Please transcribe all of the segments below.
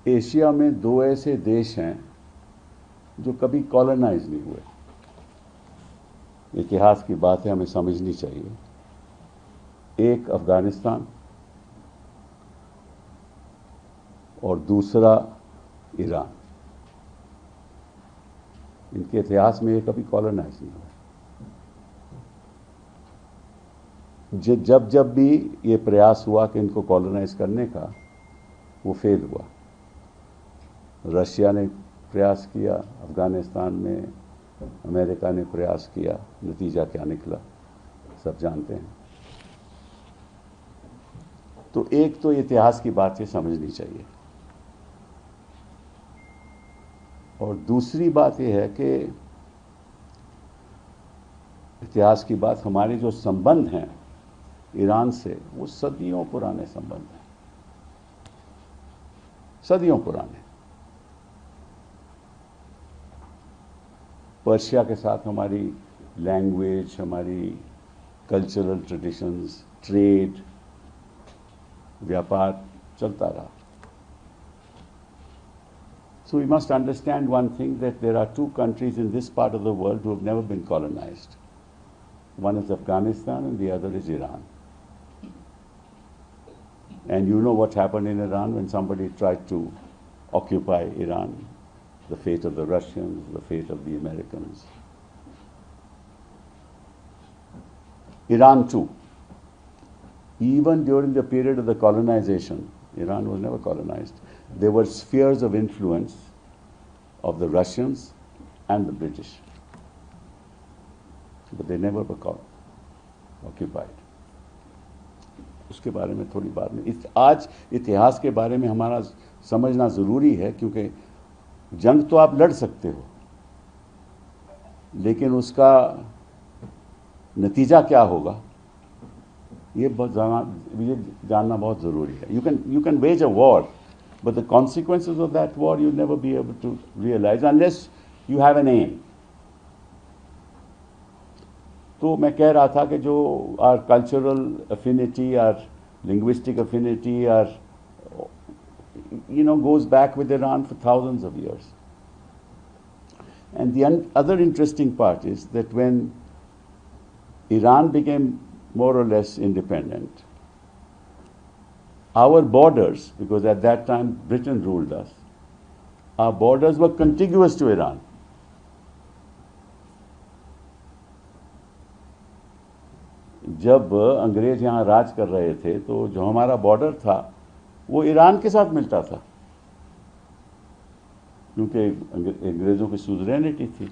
Asia में दो ऐसे देश हैं जो कभी कॉलोनाइज नहीं हुए। इतिहास की बात है, हमें समझनी चाहिए। एक अफगानिस्तान और दूसरा ईरान। इनके इतिहास में ये कभी कॉलोनाइज नहीं हुआ। जब जब भी ये प्रयास हुआ कि इनको कॉलोनाइज करने का, वो फेल हुआ। रशिया ने प्रयास किया अफगानिस्तान में, अमेरिका ने प्रयास किया, नतीजा क्या निकला सब जानते हैं। तो एक तो इतिहास की बात ये समझनी चाहिए, और दूसरी बात यह है कि इतिहास की बात, हमारे जो संबंध हैं ईरान से, वो सदियों पुराने संबंध हैं, सदियों पुराने। पर्शिया के साथ हमारी लैंग्वेज, हमारी कल्चरल ट्रेडिशंस, ट्रेड, व्यापार चलता रहा। So we must understand one thing, that there are two countries in this part of the world who have never been colonized. One is Afghanistan and the other is Iran. And you know what happened in Iran when somebody tried to occupy Iran, the fate of the Russians, the fate of the Americans. Iran too. Even during the period of the colonization, Iran was never colonized. There were spheres of influence of the Russians and the British, but they never were occupied. उसके बारे में थोड़ी बात नहीं। आज इतिहास के बारे में हमारा समझना ज़रूरी है, क्योंकि जंग तो आप लड़ सकते हो, लेकिन उसका नतीजा क्या होगा ये जानना बहुत ज़रूरी है। You can wage a war, but the consequences of that war you'll never be able to realize unless you have an aim. तो मैं कह रहा था कि जो our cultural affinity, our linguistic affinity, our goes back with Iran for thousands of years. And the other interesting part is that when Iran became more or less independent, our borders, because at that time Britain ruled us, our borders were contiguous to Iran. जब अंग्रेज यहाँ राज कर रहे थे तो जो हमारा border था वो ईरान के साथ मिलता था, क्योंकि अंग्रेज़ों की सुजरेनिटी थी,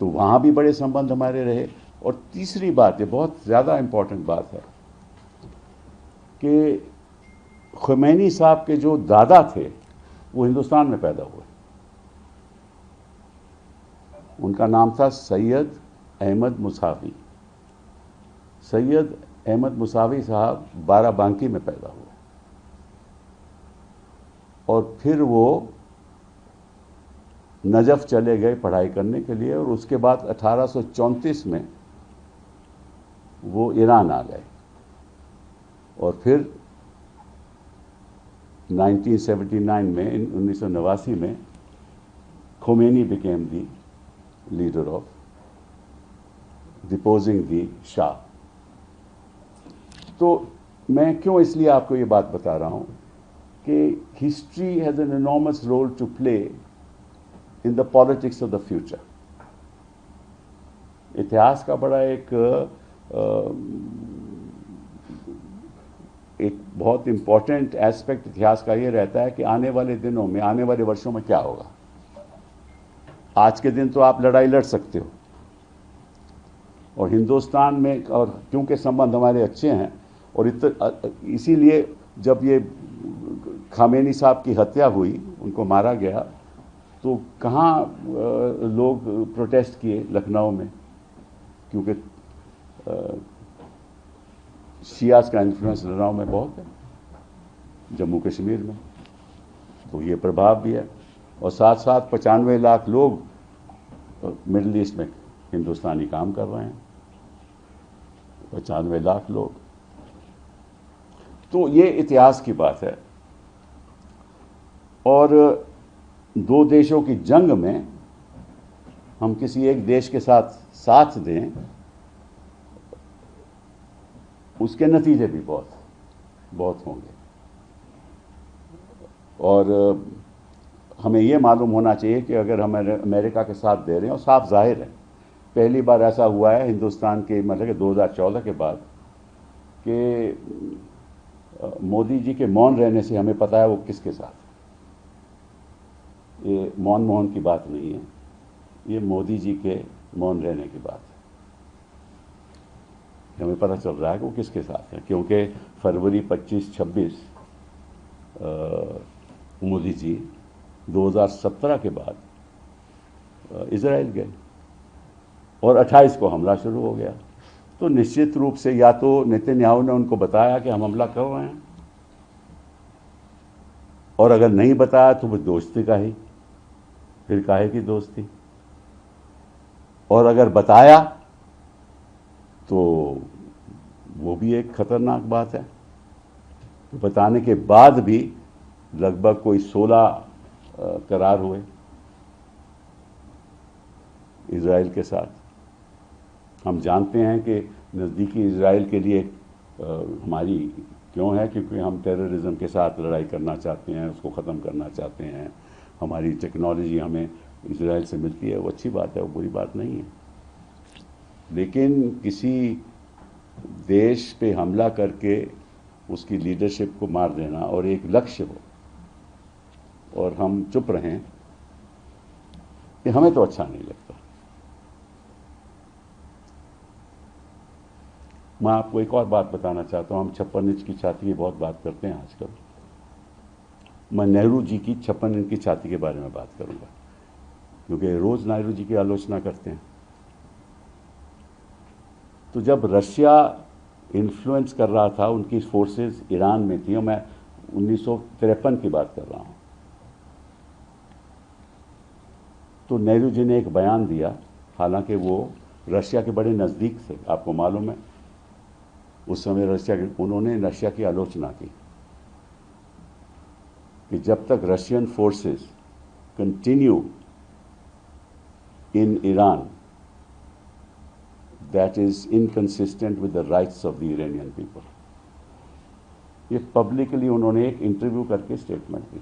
तो वहाँ भी बड़े संबंध हमारे रहे। और तीसरी बात, ये बहुत ज़्यादा इम्पोर्टेंट बात है कि खुमैनी साहब के जो दादा थे वो हिंदुस्तान में पैदा हुए। उनका नाम था सैयद अहमद मुसावी। सैयद अहमद मुसावी साहब बाराबांकी में पैदा हुए, और फिर वो नजफ चले गए पढ़ाई करने के लिए, और उसके बाद 1834 में वो ईरान आ गए, और फिर 1979 में 1989 में Khomeini became the leader of deposing the Shah. तो मैं क्यों इसलिए आपको ये बात बता रहा हूँ कि history has an enormous role to play in the politics of the future. इतिहास का बड़ा एक बहुत इंपॉर्टेंट एस्पेक्ट इतिहास का ये रहता है कि आने वाले दिनों में, आने वाले वर्षों में क्या होगा। आज के दिन तो आप लड़ाई लड़ सकते हो, और हिंदुस्तान में, और क्योंकि संबंध हमारे अच्छे हैं, और इसीलिए जब ये खामेनी साहब की हत्या हुई, उनको मारा गया, तो कहाँ लोग प्रोटेस्ट किए? लखनऊ में, क्योंकि शियास का इन्फ्लुएंस लखनऊ में बहुत है, जम्मू कश्मीर में, तो ये प्रभाव भी है। और साथ साथ 95 लाख लोग मिडिल ईस्ट में हिंदुस्तानी काम कर रहे हैं, 95 लाख लोग। तो ये इतिहास की बात है। और दो देशों की जंग में हम किसी एक देश के साथ साथ दें, उसके नतीजे भी बहुत बहुत होंगे। और हमें ये मालूम होना चाहिए कि अगर हम अमेरिका के साथ दे रहे हैं, और साफ जाहिर है पहली बार ऐसा हुआ है हिंदुस्तान के मतलब कि 2014 के बाद कि मोदी जी के मौन रहने से हमें पता है वो किसके साथ है। ये मौन मोहन की बात नहीं है, ये मोदी जी के मौन रहने की बात है। हमें पता चल रहा है कि वो किसके साथ है, क्योंकि फरवरी 25-26 मोदी जी 2017 के बाद इजराइल गए और 28 को हमला शुरू हो गया। तो निश्चित रूप से या तो नेतन्याहू ने उनको बताया कि हम हमला कर रहे हैं, और अगर नहीं बताया तो वो दोस्ती का ही, फिर काहे की दोस्ती, और अगर बताया तो वो भी एक खतरनाक बात है। तो बताने के बाद भी लगभग कोई 16 करार हुए इजराइल के साथ। हम जानते हैं कि नज़दीकी इजराइल के लिए हमारी क्यों है, क्योंकि हम टेररिज्म के साथ लड़ाई करना चाहते हैं, उसको ख़त्म करना चाहते हैं। हमारी टेक्नोलॉजी हमें इजराइल से मिलती है, वो अच्छी बात है, वो बुरी बात नहीं है। लेकिन किसी देश पे हमला करके उसकी लीडरशिप को मार देना और एक लक्ष्य हो और हम चुप रहें, ये हमें तो अच्छा नहीं लगता। मैं आपको एक और बात बताना चाहता हूं। हम 56 इंच की छाती की बहुत बात करते हैं आजकल। मैं नेहरू जी की 56 इंच की छाती के बारे में बात करूंगा, क्योंकि रोज नेहरू जी की आलोचना करते हैं। तो जब रशिया इन्फ्लुएंस कर रहा था, उनकी फोर्सेस ईरान में थी, और मैं 1953 की बात कर रहा हूं, तो नेहरू जी ने एक बयान दिया, हालांकि वो रशिया के बड़े नज़दीक थे, आपको मालूम है। उस समय उन्होंने रशिया की आलोचना की कि जब तक Russian forces continue in Iran, that is inconsistent with the rights of the Iranian people. ये पब्लिकली उन्होंने एक इंटरव्यू करके स्टेटमेंट दी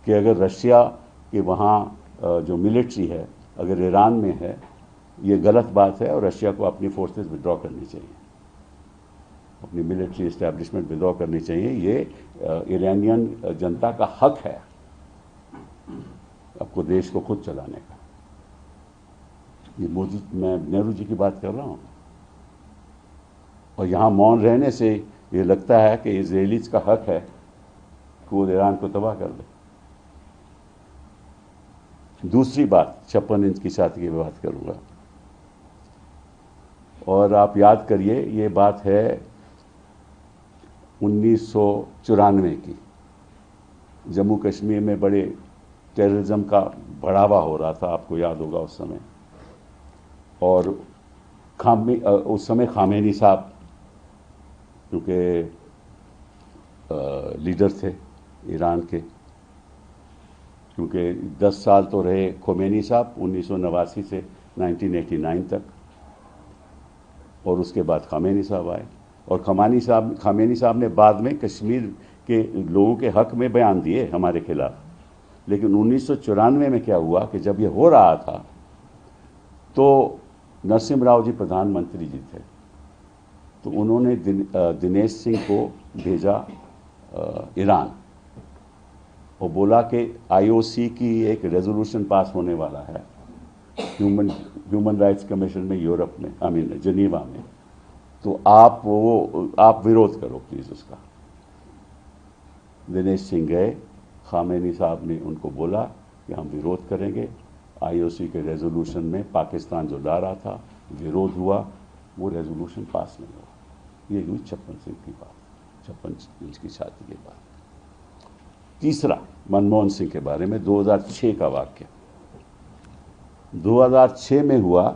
कि अगर रशिया के वहाँ जो मिलिट्री है अगर ईरान में है, ये गलत बात है, और रशिया को अपनी फोर्सेस विड्रॉ करनी चाहिए, अपनी मिलिट्री इस्टेब्लिशमेंट विड्रॉ करनी चाहिए। ये ईरानियन जनता का हक है आपको देश को खुद चलाने का। ये मोदी, मैं नेहरू जी की बात कर रहा हूँ। और यहाँ मौन रहने से ये लगता है कि इजरायलीज का हक है कि वो ईरान को तबाह कर दे। दूसरी बात, 56 इंच की छाती की बात करूंगा, और आप याद करिए ये बात है 1994 की। जम्मू कश्मीर में बड़े टेररिज्म का बढ़ावा हो रहा था, आपको याद होगा उस समय। और उस समय खामेनी साहब क्योंकि लीडर थे ईरान के, क्योंकि 10 साल तो रहे खोमेनी साहब 1989 से 1989 तक, और उसके बाद खामेनी साहब आए। और खामेनी साहब ने बाद में कश्मीर के लोगों के हक में बयान दिए हमारे खिलाफ। लेकिन 1994 में क्या हुआ कि जब ये हो रहा था तो नरसिम्हा राव जी प्रधानमंत्री जी थे, तो उन्होंने दिनेश सिंह को भेजा ईरान और बोला कि आईओसी की एक रेजोल्यूशन पास होने वाला है ह्यूमन राइट्स कमीशन में, यूरोप में, जनीवा में, तो आप विरोध करो प्लीज उसका। दिनेश सिंह गए, खामेनी साहब ने उनको बोला कि हम विरोध करेंगे। आईओसी के रेजोल्यूशन में पाकिस्तान जो ला रहा था, विरोध हुआ, वो रेजोल्यूशन पास नहीं हुआ। ये हुई 56 इंच की बात, 56 इंच की छाती की बात। तीसरा, मनमोहन सिंह के बारे में 2006 का वाक्य। 2006 में हुआ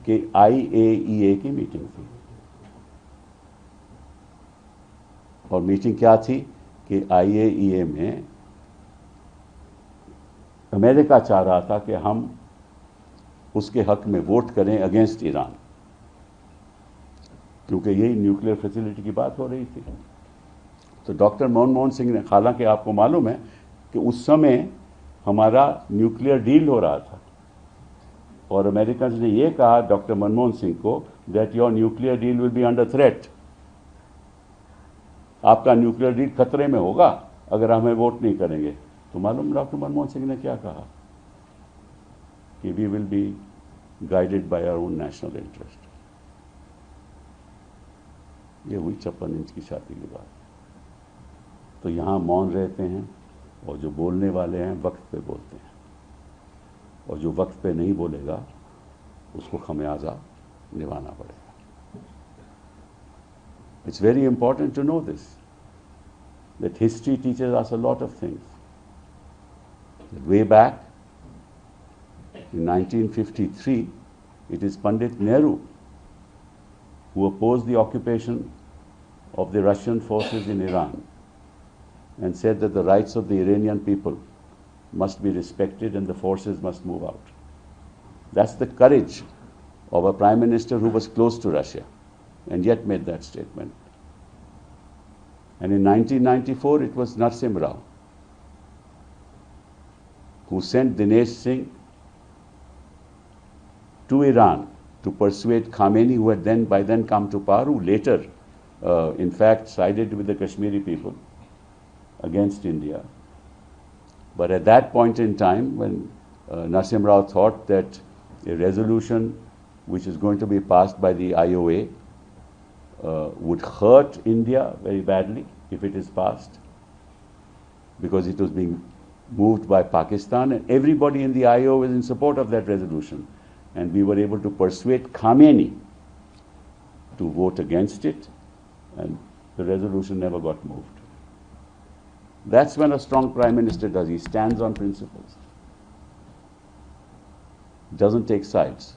कि IAEA की मीटिंग थी, और मीटिंग क्या थी कि IAEA में अमेरिका चाह रहा था कि हम उसके हक में वोट करें अगेंस्ट ईरान, क्योंकि यही न्यूक्लियर फैसिलिटी की बात हो रही थी। तो डॉक्टर मनमोहन सिंह ने, हालांकि आपको मालूम है कि उस समय हमारा न्यूक्लियर डील हो रहा था और अमेरिकन ने यह कहा डॉक्टर मनमोहन सिंह को that your nuclear deal will be under threat, आपका न्यूक्लियर डील खतरे में होगा अगर हमें वोट नहीं करेंगे। तो मालूम डॉक्टर मनमोहन सिंह ने क्या कहा कि we will be guided by our own national interest. ये हुई 56 इंच की छाती की बात। तो यहां मौन रहते हैं और जो बोलने वाले हैं वक्त पे बोलते हैं, और जो वक्त पे नहीं बोलेगा उसको खमियाजा निभाना पड़ेगा। It's very important to know this, that history teaches us a lot of things. Way back in 1953, it is Pandit Nehru who opposed the occupation of the Russian forces in Iran and said that the rights of the Iranian people must be respected and the forces must move out. That's the courage of a prime minister who was close to Russia and yet made that statement. And in 1994, it was Narsim Rao who sent Dinesh Singh to Iran to persuade Khamenei, who had by then come to power, who later, in fact, sided with the Kashmiri people against India. But at that point in time, when Narsim Rao thought that a resolution which is going to be passed by the IOA would hurt India very badly if it is passed, because it was being moved by Pakistan, and everybody in the IOA was in support of that resolution. And we were able to persuade Khamenei to vote against it, and the resolution never got moved. That's when a strong prime minister does. He stands on principles, doesn't take sides.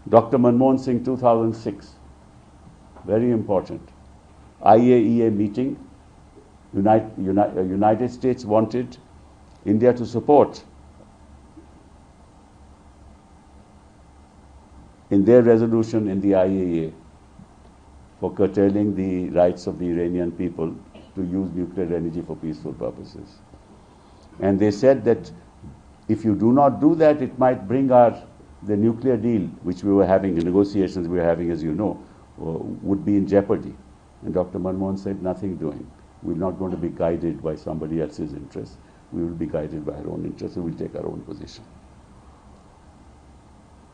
Dr. Manmohan Singh, 2006, very important. IAEA meeting, United States wanted India to support in their resolution in the IAEA for curtailing the rights of the Iranian people to use nuclear energy for peaceful purposes. And they said that if you do not do that, it might bring the nuclear deal, which we were having, the negotiations we were having, as you know, would be in jeopardy. And Dr. Manmohan said, nothing doing. We're not going to be guided by somebody else's interests. We will be guided by our own interests, and we'll take our own position.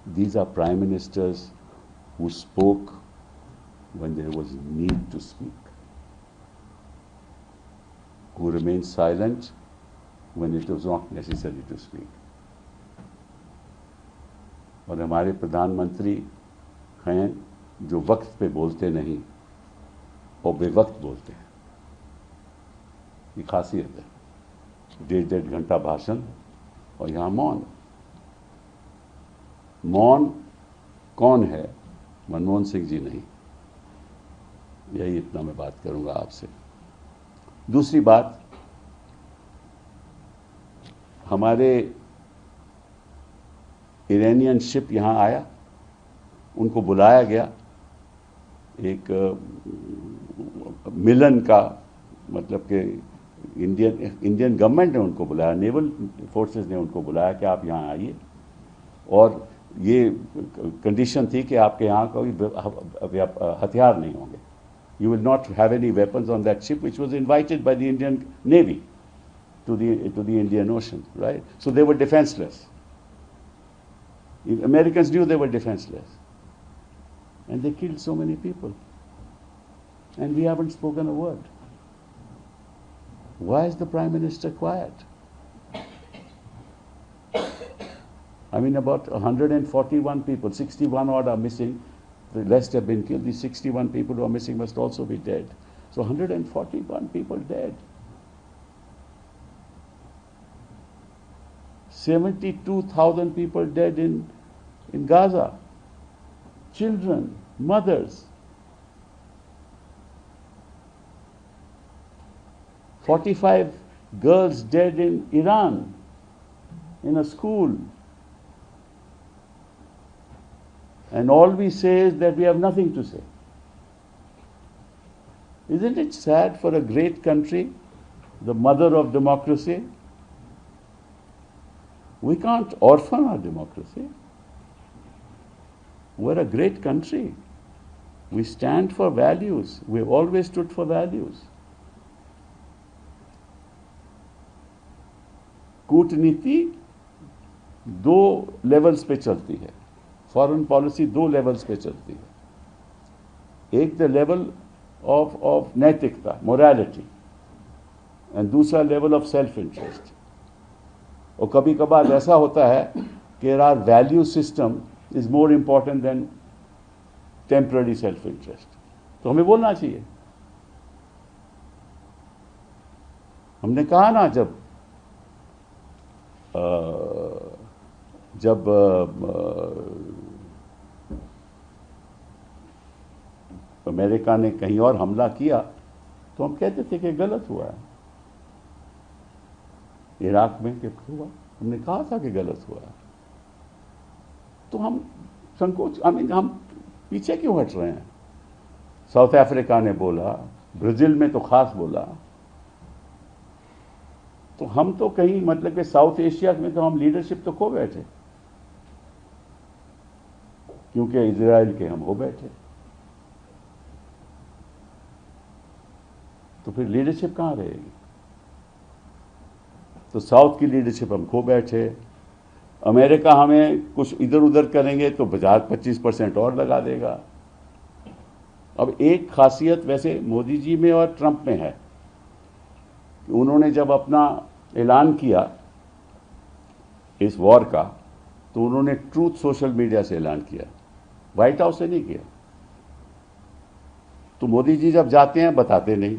These are prime ministers who spoke when there was need to speak, who remained silent when it was not necessary to speak. और हमारे प्रधानमंत्री हैं जो वक्त पे बोलते नहीं और बेवक्त बोलते हैं। ये खासियत है। 1.5 घंटा भाषण और यहाँ मौन। मौन कौन है? मनमोहन सिंह जी नहीं। यही इतना मैं बात करूंगा आपसे। दूसरी बात, हमारे इरानियन शिप यहाँ आया, उनको बुलाया गया एक मिलन का, मतलब कि इंडियन गवर्नमेंट ने उनको बुलाया, नेवल फोर्सेस ने उनको बुलाया कि आप यहाँ आइए, और ये कंडीशन थी कि आपके यहाँ कोई हथियार नहीं होंगे. You will not have any weapons on that ship, which was invited by the Indian Navy to the Indian Ocean, right? So they were defenseless. Americans knew they were defenseless, and they killed so many people, and we haven't spoken a word. Why is the Prime Minister quiet? I mean, about 141 people, 61 odd are missing. The rest have been killed. These 61 people who are missing must also be dead. So 141 people dead. 72,000 people dead in Gaza. Children, mothers. 45 girls dead in Iran, in a school. And all we say is that we have nothing to say. Isn't it sad for a great country, the mother of democracy? We can't orphan our democracy. We're a great country. We stand for values. We've always stood for values. कूटनीति दो levels पे चलती है, foreign policy दो levels पे चलती है। एक द लेवल ऑफ नैतिकता, मोरालिटी, एंड दूसरा लेवल ऑफ सेल्फ इंटरेस्ट। और कभी कभार ऐसा होता है कि our value system is more important than temporary self interest. तो हमें बोलना चाहिए। हमने कहा ना, जब अमेरिका ने कहीं और हमला किया तो हम कहते थे कि गलत हुआ है। इराक में कि हुआ, हमने कहा था कि गलत हुआ है। तो हम संकोच, हम पीछे क्यों हट रहे हैं? साउथ अफ्रीका ने बोला, ब्राजील में तो खास बोला। तो हम तो कहीं मतलब कि साउथ एशिया में तो हम लीडरशिप तो खो बैठे, क्योंकि इजराइल के हम हो बैठे। तो फिर लीडरशिप कहां रहेगी? तो साउथ की लीडरशिप हम खो बैठे। अमेरिका हमें कुछ इधर उधर करेंगे तो 25% और लगा देगा। अब एक खासियत वैसे मोदी जी में और ट्रंप में है कि उन्होंने जब अपना ऐलान किया इस वॉर का, तो उन्होंने ट्रूथ सोशल मीडिया से ऐलान किया, व्हाइट हाउस से नहीं किया। तो मोदी जी जब जाते हैं बताते नहीं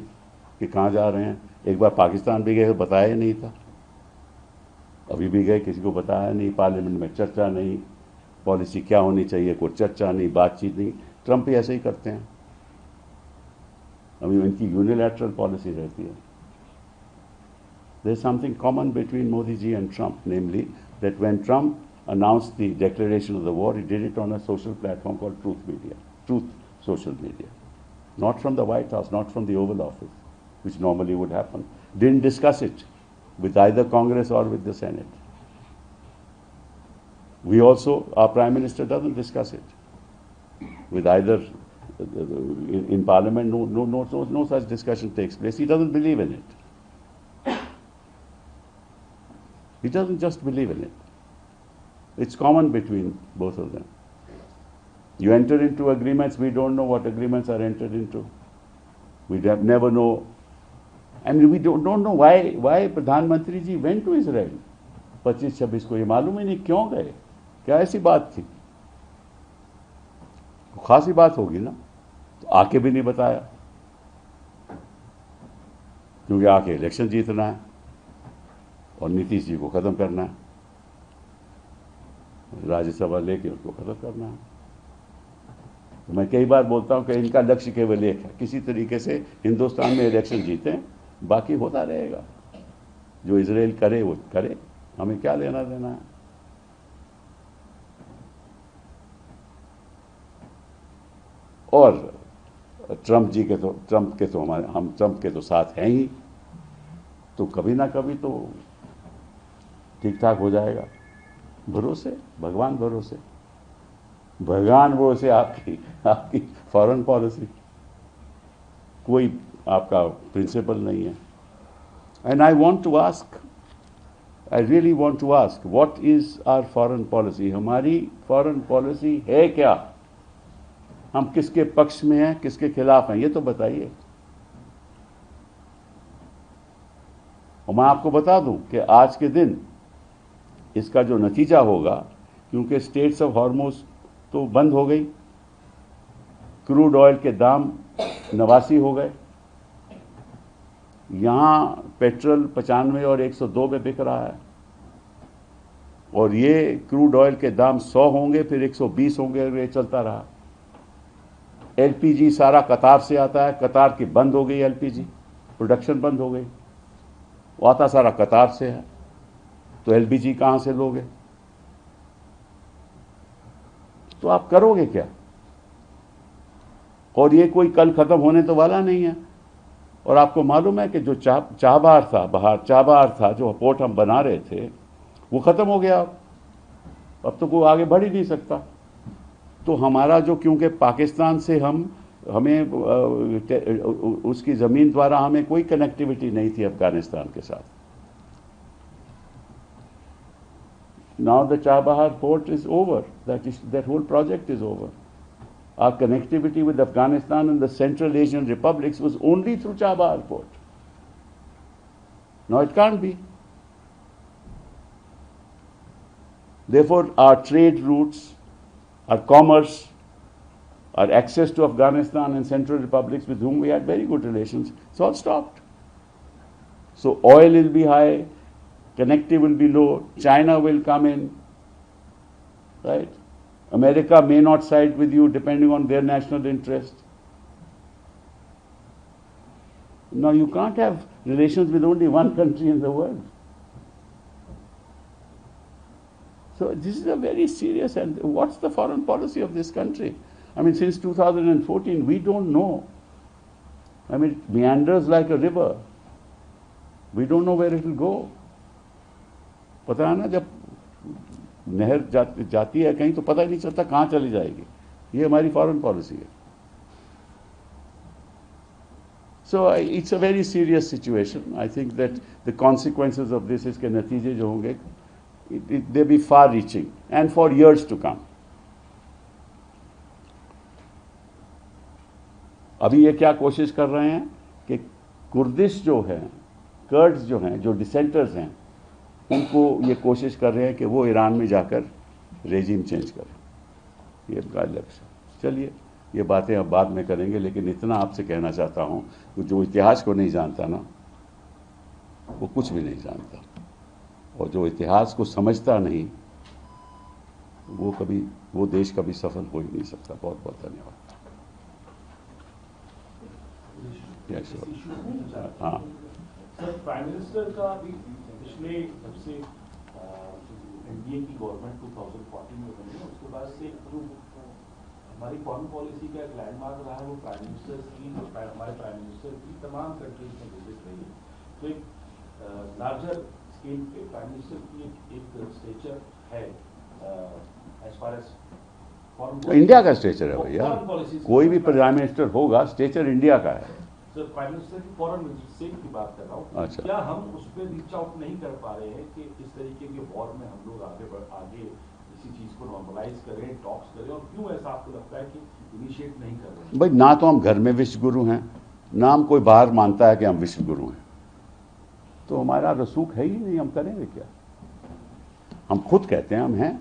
कि कहाँ जा रहे हैं। एक बार पाकिस्तान भी गए तो बताया ही नहीं था, अभी भी गए किसी को बताया नहीं, पार्लियामेंट में चर्चा नहीं, पॉलिसी क्या होनी चाहिए कोई चर्चा नहीं, बातचीत नहीं। ट्रंप भी ऐसे ही करते हैं, अभी इनकी यूनिलैटरल पॉलिसी रहती है। There is something common between Modi ji and Trump, namely that when Trump announced the declaration of the war, he did it on a social platform called Truth Social Media. Not from the White House, not from the Oval Office, which normally would happen. Didn't discuss it with either Congress or with the Senate. We also, our Prime Minister doesn't discuss it with either, in Parliament, no such discussion takes place. He doesn't believe in it. He doesn't just believe in it. It's common between both of them. You enter into agreements, we don't know what agreements are entered into. We never know. I mean, we don't know why प्रधानमंत्री जी went to Israel 25-26 को। ये मालूम ही नहीं क्यों गए, क्या ऐसी बात थी? खासी बात होगी ना, तो आके भी नहीं बताया, क्योंकि आके इलेक्शन जीतना है और नीतीश जी को खत्म करना है, राज्यसभा लेके उसको खत्म करना है। तो मैं कई बार बोलता हूं कि इनका लक्ष्य केवल एक है, किसी तरीके से हिंदुस्तान में इलेक्शन जीते, बाकी होता रहेगा। जो इजराइल करे वो करे, हमें क्या लेना देना है। और ट्रंप के तो साथ हैं ही, तो कभी ना कभी तो ठीक ठाक हो जाएगा। भरोसे, भगवान भरोसे, आपकी फॉरेन पॉलिसी, कोई आपका प्रिंसिपल नहीं है। And I really want to ask what is our foreign policy? हमारी फॉरेन पॉलिसी है क्या? हम किसके पक्ष में हैं, किसके खिलाफ हैं, ये तो बताइए। और मैं आपको बता दूं कि आज के दिन इसका जो नतीजा होगा, क्योंकि स्टेट्स ऑफ हॉर्मुज तो बंद हो गई, क्रूड ऑयल के दाम 89 हो गए, यहां पेट्रोल 95 और 102 पे बिक रहा है, और ये क्रूड ऑयल के दाम 100 होंगे, फिर 120 होंगे, और ये चलता रहा। एलपीजी सारा कतार से आता है, कतार की बंद हो गई, एलपीजी प्रोडक्शन बंद हो गई। वो आता सारा कतार से है, तो एलपीजी कहां से लोगे? तो आप करोगे क्या? और ये कोई कल खत्म होने तो वाला नहीं है। और आपको मालूम है कि जो चाबहार था, जो पोर्ट हम बना रहे थे, वो खत्म हो गया। अब तो कोई आगे बढ़ ही नहीं सकता। तो हमारा जो, क्योंकि पाकिस्तान से हमें उसकी ज़मीन द्वारा हमें कोई कनेक्टिविटी नहीं थी अफगानिस्तान के साथ। Now the Chabahar port is over, that whole project is over. Our connectivity with Afghanistan and the Central Asian republics was only through Chabahar port. Now it can't be. Therefore, our trade routes, our commerce, our access to Afghanistan and Central republics with whom we had very good relations, it's all stopped. So oil will be high, connectivity will be low, China will come in, right? America may not side with you depending on their national interest. Now you can't have relations with only one country in the world. So this is a very serious, and what's the foreign policy of this country? I mean, since 2014, we don't know. I mean, it meanders like a river. We don't know where it will go. पता है ना, जब नहर जाती है कहीं तो पता ही नहीं चलता कहां चली जाएगी। ये हमारी फॉरेन पॉलिसी है। So it's a very serious situation. I think that the consequences of this, इसके नतीजे जो होंगे, they be far reaching and for years to come. अभी ये क्या कोशिश कर रहे हैं कि कुर्दिश जो है, कर्ड्स जो हैं, जो डिसेंटर्स हैं, उनको ये कोशिश कर रहे हैं कि वो ईरान में जाकर रेजिम चेंज करें। ये उनका लक्ष्य। चलिए, ये बातें अब बाद में करेंगे, लेकिन इतना आपसे कहना चाहता हूँ कि जो इतिहास को नहीं जानता ना, वो कुछ भी नहीं जानता, और जो इतिहास को समझता नहीं, वो देश कभी सफल हो ही नहीं सकता। बहुत बहुत धन्यवाद। हाँ सर, प्राइम मिनिस्टर का अभी पिछले जब से एनडीए की गवर्नमेंट 2014 में बनी, उसके बाद से जो हमारी फॉरेन पॉलिसी का एक लैंडमार्क रहा है वो प्राइम मिनिस्टर की, हमारे प्राइम मिनिस्टर की तमाम कंट्रीज में विजिट रही है। तो एक लार्जर स्केल पे प्राइम मिनिस्टर की एक स्टेचर है as far as foreign. India का स्टेचर है भैया, कोई भी प्राइम मिनिस्टर होगा, स्टेचर इंडिया का है। सर, प्राइम मिनिस्टर की फॉरेन विजिट की बात कर रहा हूँ। अच्छा। क्या हम उस पर रीच आउट नहीं कर पा रहे हैं कि इस तरीके के वॉर में हम लोग आगे इसी चीज को नॉर्मलाइज करें, टॉक्स करें, और क्यों ऐसा आपको लगता है कि इनिशिएट नहीं कर रहे हैं? भाई, ना तो हम घर में विश्व गुरु हैं, ना हम कोई बाहर मानता है कि हम विश्व गुरु हैं, तो हमारा रसूख है ही नहीं, हम करेंगे क्या? हम खुद कहते हैं हम हैं,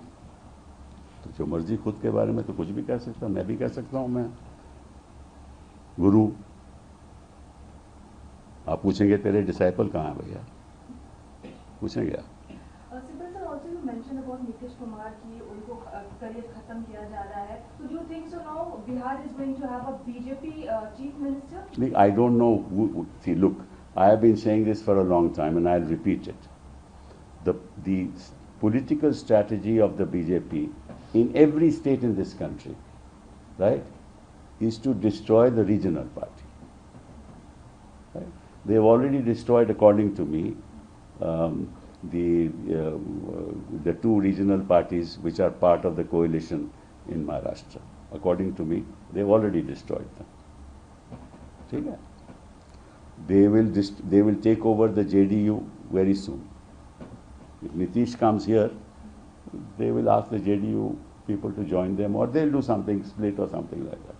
तो जो मर्जी खुद के बारे में तो कुछ भी कह सकता हूं। मैं भी कह सकता हूं मैं गुरु। आप पूछेंगे तेरे डिसाइपल कहाँ हैं भैया, पूछेंगे आप। Sir, also you mentioned about Nitish Kumar की उनको करियर खत्म किया जा रहा है, so do you think so now Bihar is going to have a BJP chief minister? I don't know. See, look, I have been saying this for a long time, and I'll repeat it. The political strategy of the BJP in every state in this country, right, is to destroy the regional party. Right? They have already destroyed, according to me, the two regional parties which are part of the coalition in Maharashtra. According to me, they have already destroyed them. ठीक है? They will take over the JDU very soon. If Nitish comes here, they will ask the JDU people to join them, or they'll do something, split or something like that.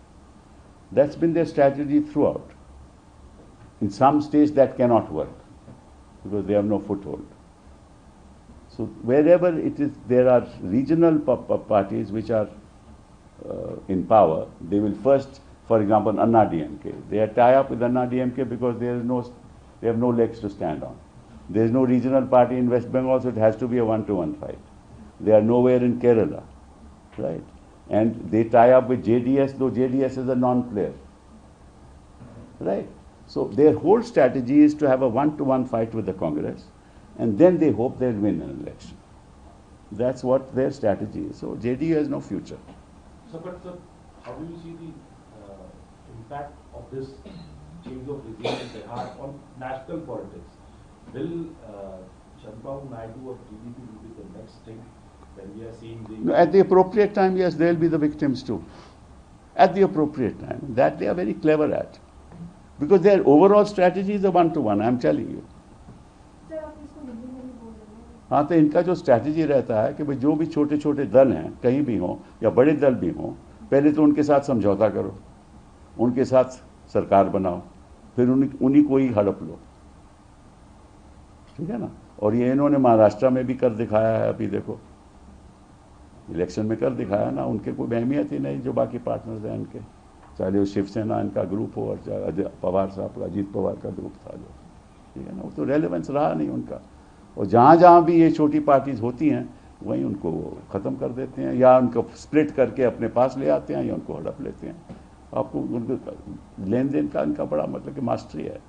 That's been their strategy throughout. In some states that cannot work because they have no foothold. So wherever it is, there are regional parties which are in power. They will first, for example, Anna DMK. They tie up with Anna DMK because they have no legs to stand on. There is no regional party in West Bengal, so it has to be a one-to-one fight. They are nowhere in Kerala, right? And they tie up with JDS, though JDS is a non-player, right? So their whole strategy is to have a one-to-one fight with the Congress, and then they hope they'll win an election. That's what their strategy is. So JDU has no future. So, but sir, how do you see the impact of this change of regime in Bihar on national politics? Will Chandrababu Naidu of TDP will be the next thing when we are seeing the... No, at the appropriate time, yes, they'll be the victims too. At the appropriate time. That they are very clever at. Because their overall strategy is a one-to-one, I'm telling you. Sir आप इसको हिंदी में भी बोल रहे हैं हाँ, तो इनका जो स्ट्रैटेजी रहता है कि भाई जो भी छोटे छोटे दल हैं कहीं भी हों या बड़े दल भी हों, पहले तो उनके साथ समझौता करो, उनके साथ सरकार बनाओ, फिर उन्हीं को ही हड़प लो, ठीक है ना। और ये इन्होंने महाराष्ट्र में भी कर दिखाया है, अभी देखो इलेक्शन में कर दिखाया ना, उनके कोई अहमियत ही नहीं जो बाकी पार्टनर्स हैं इनके, चाहे वो शिवसेना इनका ग्रुप हो और चाहे पवार साहब का, अजीत पवार का ग्रुप था जो, ठीक है ना, वो तो रेलेवेंस रहा नहीं उनका। और जहाँ जहाँ भी ये छोटी पार्टीज होती हैं वहीं उनको ख़त्म कर देते हैं, या उनको स्प्लिट करके अपने पास ले आते हैं या उनको हड़प लेते हैं। आपको उनको लेन देन का इनका बड़ा मतलब कि मास्टरी है।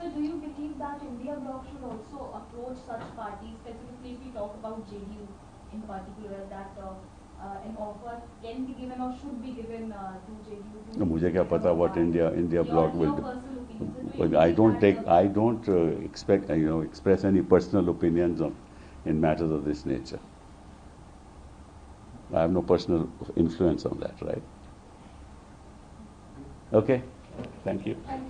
So do you believe that India Bloc should also approach such parties, specifically if we talk about JDU in particular, that an offer can be given or should be given to JDU? तो मुझे क्या पता what India Bloc will do. I don't expect express any personal opinions in matters of this nature. I have no personal influence on that, right? Okay, thank you.